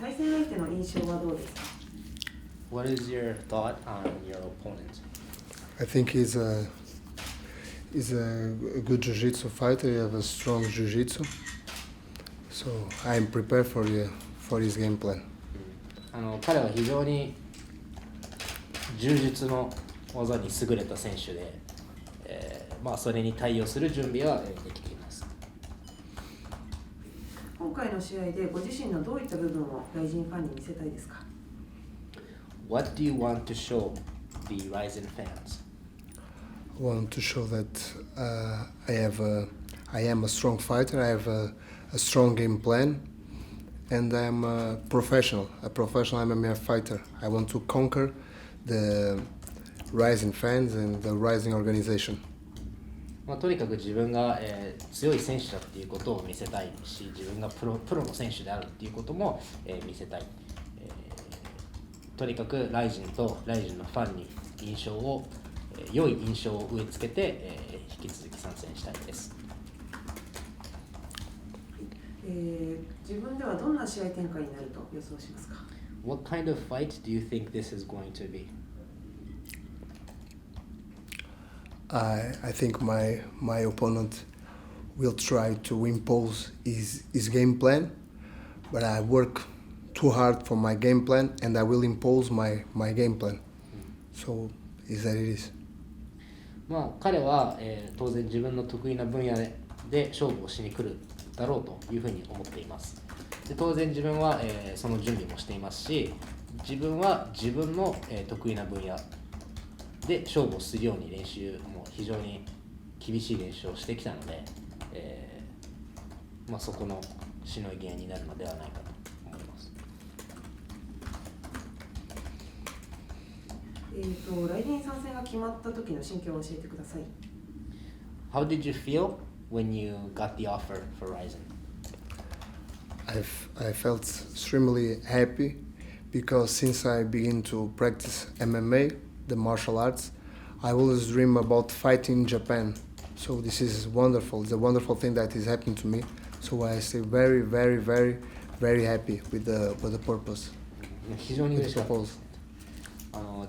対戦相手の印象はどうですか？ What is your thought on your opponent? I think he's a good jiu-jitsu fighter. He has a strong jiu-jitsu. So I'm prepared for his game plan. 彼は非常に柔術の技に優れた選手で、それに対応する準備はできています。今回の試合でご自身のどういった部分をRIZINファンに見せたいですか？ What do you want to show the RIZIN fans? I want to show that I am a strong fighter. I have a strong game plan, and I'm a professional MMA fighter. I want to conquer the RIZIN fans and the RIZIN organization. とにかく自分が、強い選手だっていうことを見せたいし、自分がプロの選手であるっていうことも、見せたい、とにかくRIZINとRIZINのファンに良い印象を植え付けて、引き続き参戦したいです。自分ではどんな試合展開になると予想しますか？ What kind of fight do you think this is going to be? I think my opponent will try to impose his game plan, but I work too hard for my game plan, and I will impose my game plan. So is that it is. 彼は、当然自分の得意な分野で勝負をしに来るだろうというふうに思っています。で当然自分は、その準備もしていますし、自分は自分の、得意な分野で勝負をするように練習も非常に厳しい練習をしてきたので、そこのしのぎ合いになるのではないかと思います。RIZIN参戦が決まった時の心境を教えてください。How did you feel when you got the offer for RIZIN? I felt extremely happy because since I began to practice MMA, the martial arts, I always dream about fighting in Japan. So this is wonderful. It's a wonderful thing that is happening to me. So I stay very, very, very, very happy with the purpose. 非常に嬉しかったです。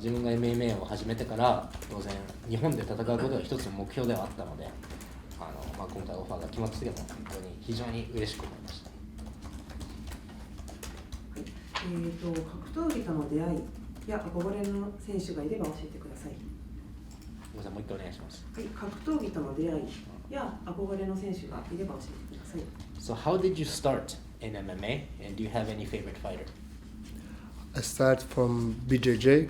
自分が MMA を始めてから当然日本で戦うことが一つの目標ではあったので、今回オファーが決まった時は本当に非常に嬉しく思いました。格闘技との出会いや憧れの選手がいれば教えてください。ごめんなさい、もう一回お願いします。はい、格闘技との出会いや憧れの選手がいれば教えてください。So how did you start in MMA, and do you have any favorite fighter? I start from BJJ.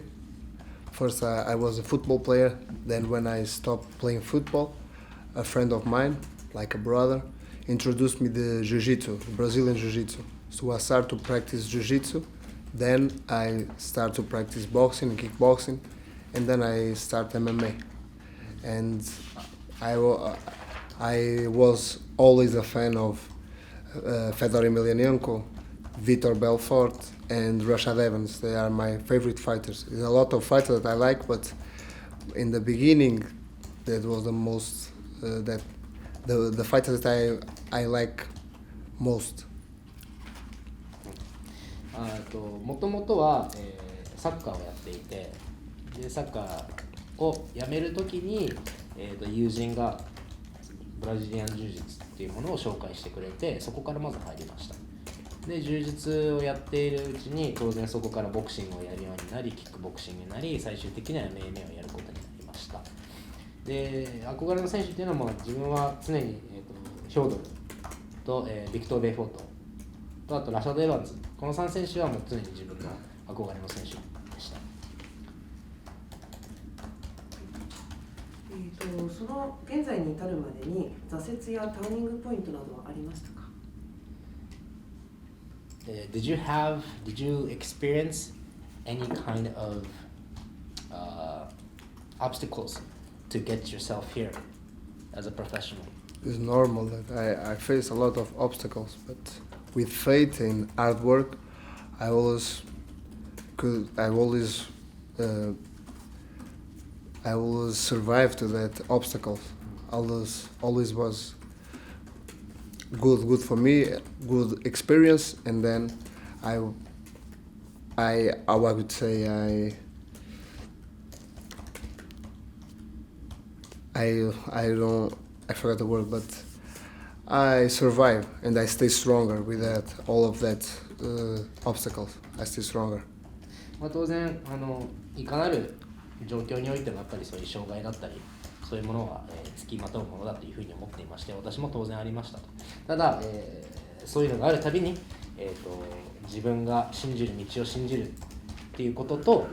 First, I was a football player. Then, when I stopped playing football, a friend of mine, like a brother, introduced me to jiu-jitsu, Brazilian jiu-jitsu. So I started to practice jiu-jitsu. Then I started to practice boxing and kickboxing, and then I started MMA. And I was always a fan of Fedor Emelianenko, Vitor Belfort, and Rashad Evans. They are my favorite fighters. There's a lot of fighters that I like, but in the beginning, that was the most the fighters that I like most. もともとは、サッカーをやっていて、でサッカーをやめるときに、友人がブラジリアン柔術っていうものを紹介してくれて、そこからまず入りました。で柔術をやっているうちに当然そこからボクシングをやるようになり、キックボクシングになり、最終的には MMA をやることになりました。で憧れの選手っていうのは自分は常に、ヒョードルと、ビクトー・ベイフォートとあとラシャド・エヴァンズ、この3選手はもう常に自分の憧れの選手でした。その現在に至るまでに挫折やターニングポイントなどはありましたか？ Did you experience any kind of obstacles to get yourself here as a professional? It's normal that I face a lot of obstacles, but with faith and hard work, I always survive to that obstacles. Always was good for me, good experience, and then I would say I forgot the word, but I survive and I stay stronger with that all of that obstacles. I stay stronger. 当然いかなる状況においてもやっぱりそういう障害だったりそういうものは、付きまとうものだというふうに思っていまして私も当然ありましたと。ただ、そういうのがあるたびに、自分が信じる道を信じるっていうことと、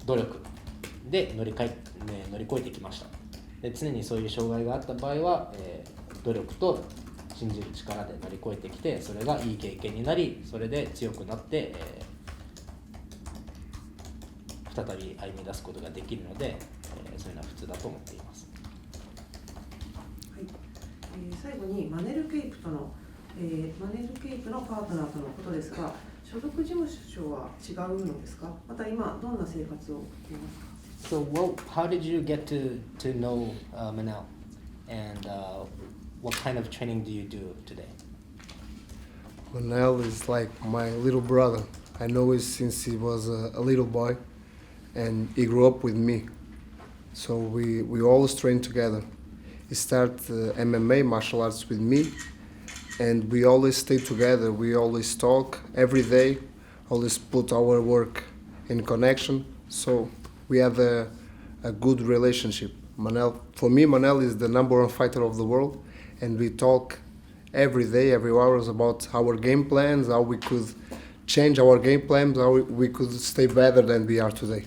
努力で乗り越えてきました。で常にそういう障害があった場合は、努力と信じる力で乗り越えてきてそれがいい経験になりそれで強くなって、再び歩み出すことができるので、そういうのは普通だと思っています。はい。最後にマネルケイプのパートナーとのことですが、所属事務所は違うのですか？また今どんな生活を送っていますか？ So how did you get to know Manel and what kind of training do you do today? Manel is like my little brother. I know him since he was a little boy, and he grew up with me. So we always train together. He started MMA, martial arts with me, and we always stay together. We always talk every day, always put our work in connection. So we have a good relationship. For me, Manel is the #1 fighter of the world, and we talk every day, every hours about our game plans, how we could change our game plans, how we could stay better than we are today.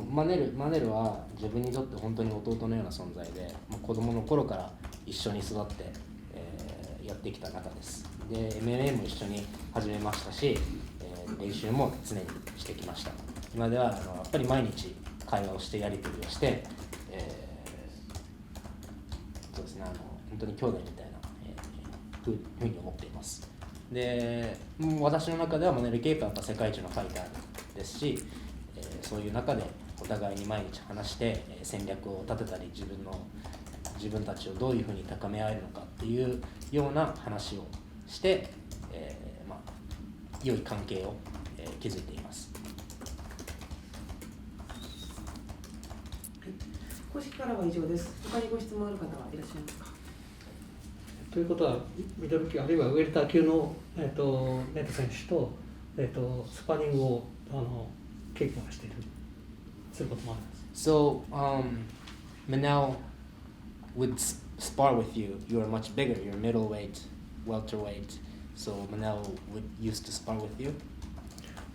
マネルは自分にとって本当に弟のような存在で、子供の頃から一緒に育って、やってきた仲です。で MMA も一緒に始めましたし、練習も常にしてきました。今ではやっぱり毎日会話をしてやり取りをして、そうですね、本当に兄弟みたいな、ふうに思っています。で私の中ではマネル・ケイプはやっぱ世界一のファイターですし、そういう中でお互いに毎日話して、戦略を立てたり自分たちをどういうふうに高め合えるのかっていうような話をして、良い関係を、築いています。公式からは以上です。他にご質問ある方はいらっしゃいますか？ということはミドル級あるいはウェルター級の、ネット選手と、スパーリングを稽古をしているすることもあるんです。So Manel would spar with you. You are much bigger. You're middleweight, welterweight. So Manel used to spar with you.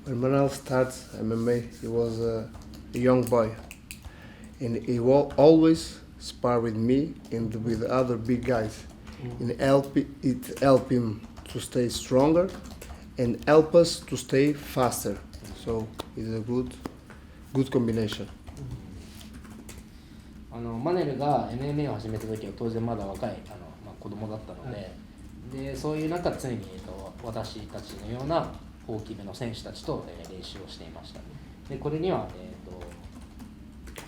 When Manel started MMA, he was a young boy, and he will always spar with me and with other big guys. And it helped him to stay stronger and help us to stay faster. So it's a good combination. マネルが MMA を始めた時は当然まだ若い子供だったので、でそういう中常に、私たちのような大きめの選手たちと、練習をしていました。でこれには、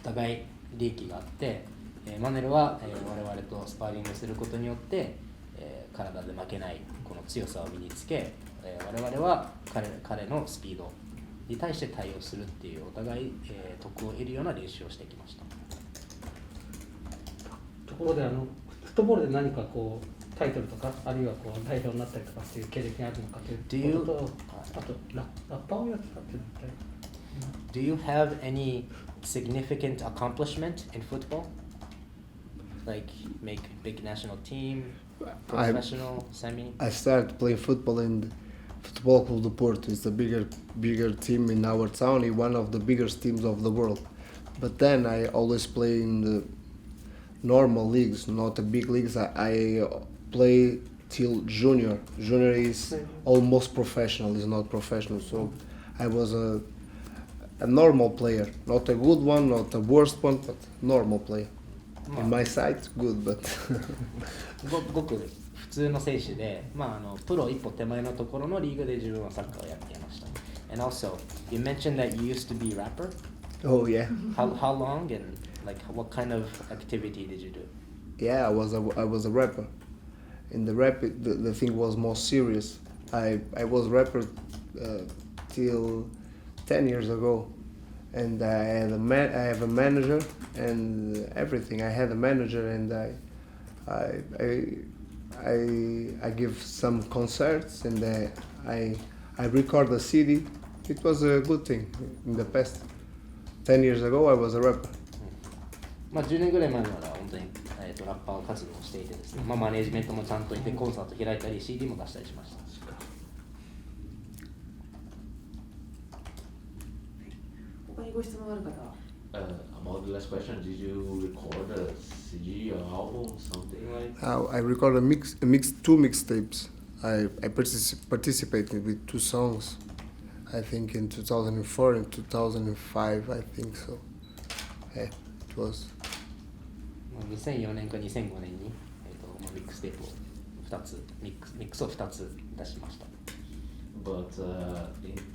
お互い利益があって、マネルは、我々とスパーリングすることによって、体で負けないこの強さを身につけ、我々は彼のスピードに対して対応するっていうお互い、得を得るような練習をしてきました。ところでフットボールで何かこうタイトルとかあるいはこう代表になったりとかっていう経歴があるのかということと、あとラッパーをやってたっていうのは Do you have any significant accomplishment in football? Like make big national team, professional, semi? I started playing football in Football Club do Porto. It's a bigger team in our town. It's one of the biggest teams of the world. But then I always play in the normal leagues, not the big leagues. I play till junior. Junior is almost professional. It's not professional. So I was a normal player, not a good one, not a worst one, but normal player. In my side, good, but ごく普通の選手で、プロ一歩手前のところのリーグで自分はサッカーをやっていました。And also, you mentioned that you used to be a rapper. Oh yeah. How long and like what kind of activity did you do? Yeah, I was a rapper, in the rap the thing was more serious. I was rapper till 10 years ago, and I have a manager and everything. I had a manager, and I give some concerts, and I record a CD. It was a good thing in the past. 10 years ago, I was a rapper. 10年ぐらい前までは本当に、ラッパー活動をしていてですね、マネージメントもちゃんといてコンサート開いたり CD も出したりしました。他にご質問ある方はabout the last question, did you record a CD or album, something like? I recorded two mixtapes. I participated with 2 songs. I think in 2004 and 2005. I think so. Yeah, it was. 2004年か2005年に、ミックステープを2つミックスを2つ出しました。But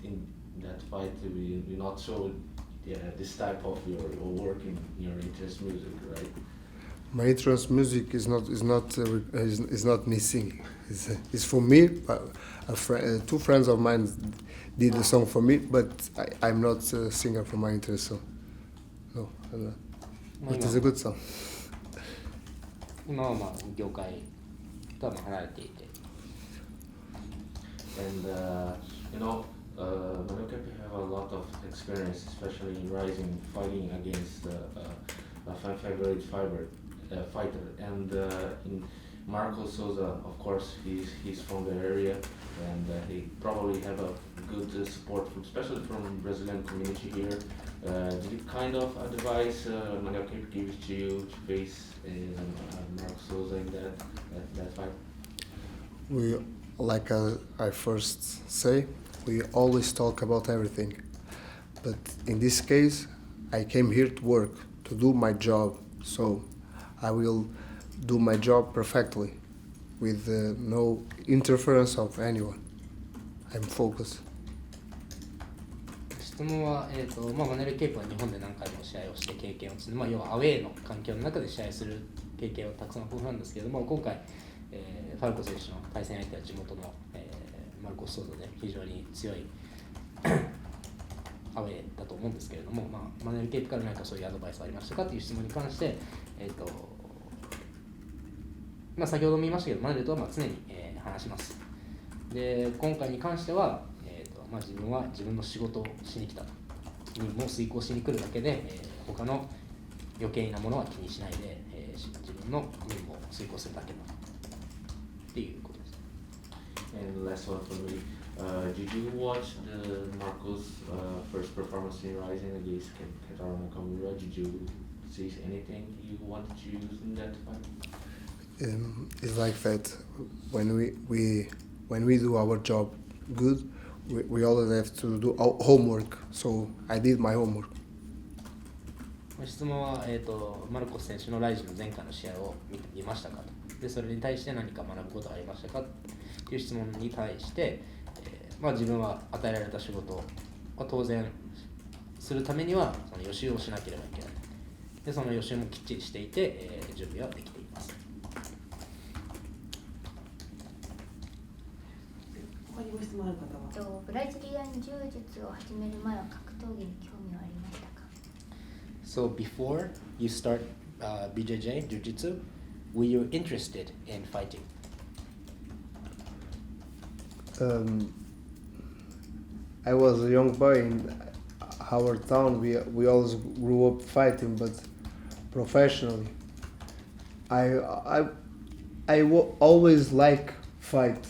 in that fight, you not showed this type of your work in your interest music, right? My interest music is not me singing. It's for me. Two friends of mine did the song for me, but I'm not a singer for my interest. So no, I'm not. But it's a good song. 今は業界とは離れていて。And Manokepi have a lot of experience, especially in RIZIN, fighting against a fan favorite fighter. And in Marco Souza, of course, he's from the area, and he probably have a good support, especially from Brazilian community here. Did you kind of advise Manokepi gives to you to face Marco Souza in that fight? We, like I first say, we always talk about everything. But in this case, I came here to work, to do my job. So I will do my job perfectly, with no interference of anyone. I'm focused. 質問は、マネル・ケープは日本で何回も試合をして経験を積んで、要はアウェーの環境の中で試合する経験はたくさん豊富なんですけれども、今回、ファルコ選手の対戦相手は地元の、マルコス・ソーザで非常に強いアウェーだと思うんですけれども、マネル・ケープから何かそういうアドバイスがありましたかという質問に関して、先ほども言いましたけど、マネルとは常に、話します。で、今回に関しては、自分は自分の仕事をしに来たと、任務を遂行しに来るだけで、他の余計なものは気にしないで、自分の任務を遂行するだけだっていうことです。And last one for me, did you watch the Marco's first performance in RIZIN against Kentaro Nakamura? Did you see anything you wanted to use in that fight? It's like that. When we do our job good, we always have to do our homework. So I did my homework. 質問は、マルコス選手のライジンの前回の試合を見ましたかと。で、それに対して何か学ぶことがありましたかという質問に対して、自分は与えられた仕事は当然するためにはその予習をしなければいけない。で、その予習もきっちりしていて、準備はできています。他にご質問ある方はブラジリアン柔術を始める前は格闘技に興味はありましたか？ So before you start BJJ Jiu-Jitsu, were you interested in fighting? I was a young boy in our town. We always grew up fighting, but professionally. Always like fight,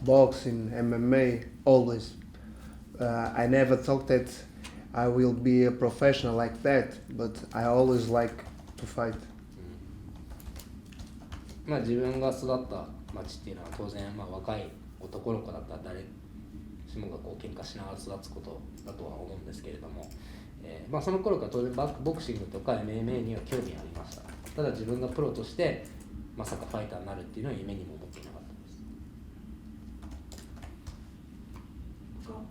boxing, MMA, always. I never thought that I will be a professional like that, but I always like to fight. 自分が育った町っていうのは当然、若い男の子だったら誰しもが喧嘩しながら育つことだとは思うんですけれども、その頃から当然ボクシングとか MMA には興味ありました。ただ自分がプロとしてまさかファイターになるっていうのは夢にも思っていなかったです。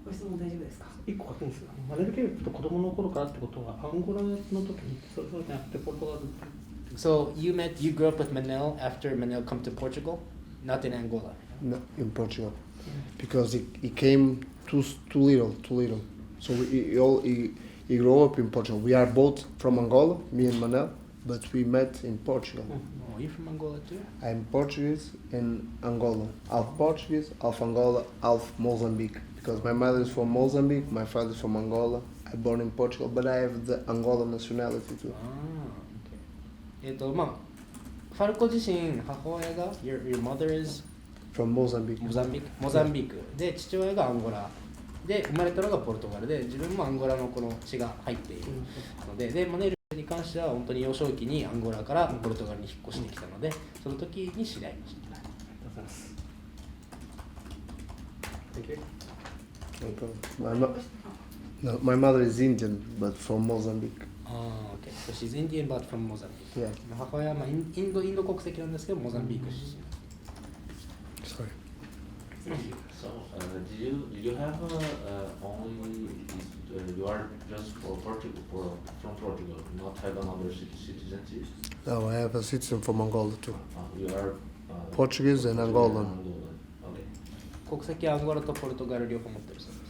ご質問大丈夫ですか？一個確認です。マネル・ケープと子供の頃からってことはアンゴラの時にそうじゃなくてポルトガル。So you grew up with Manel after Manel come to Portugal? Not in Angola. No, in Portugal, because he came too little. So he grew up in Portugal. We are both from Angola, me and Manel, but we met in Portugal. Oh, you from Angola too? I'm Portuguese and Angola. Half Portuguese, half Angola, half Mozambique. Because my mother is from Mozambique, my father is from Angola. I'm born in Portugal, but I have the Angola nationality too. Okay. まあファルコ自身母親が your mother is From Mozambique. モザンビークで父親がアンゴラで生まれたのがポルトガルで自分もアンゴラのこの血が入っているので、マネルに関しては本当に幼少期にアンゴラからポルトガルに引っ越してきたので、その時に知り合いました。ありがとうございます。No, my mother is Indian, but from Mozambique. Okay. So she's Indian but from Mozambique. Yeah. 母親はインド国籍なんですけどモザンビーク出身。Sorry. So, did you have only you are just from Portugal, not have another citizenship? No, I have a citizen from Angola too. You are Portuguese and Angolan. Okay. 国籍はアンゴラとポルトガル両方持ってるそうです。